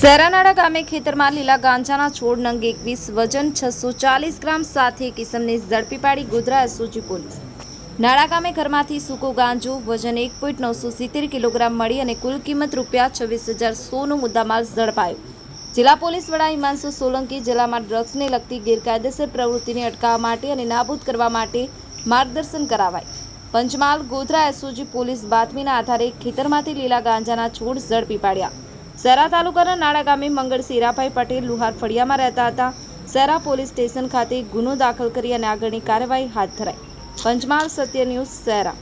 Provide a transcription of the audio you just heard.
સેરાનાડા ગામે ખેતરમાં લીલા ગાંજાના છોડ નંગ 21 વજન 640 ગ્રામ સાથે એક ઇસમને ઝડપી પાડી ગોધરા એસઓજી પોલીસ। નાડા ગામે ઘરમાંથી સૂકો ગાંજો વજન 1.970 કિલોગ્રામ મળી અને કુલ કિંમત ₹26,100નો મુદ્દામાલ ઝડપાયો। જિલ્લા પોલીસ વડા હિમાંશુ સોલંકી જિલ્લામાં ડ્રગ્સને લગતી ગેરકાયદેસર પ્રવૃત્તિને અટકાવવા માટે અને નાબૂદ કરવા માટે માર્ગદર્શન કરાવાય। પંચમહાલ ગોધરા એસઓજી પોલીસ બાતમીના આધારે ખેતરમાંથી લીલા ગાંજાના છોડ ઝડપી પાડ્યા। સેરા તાલુકાના નાડા ગામે મંગળ સીરાભાઈ પટેલ લુહાર ફળિયામાં રહેતા હતા। સેરા પોલીસ સ્ટેશન ખાતે ગુનો દાખલ કરી અને આગળની કાર્યવાહી હાથ ધરાઈ। પંચમહાલ સત્ય ન્યૂઝ સેરા।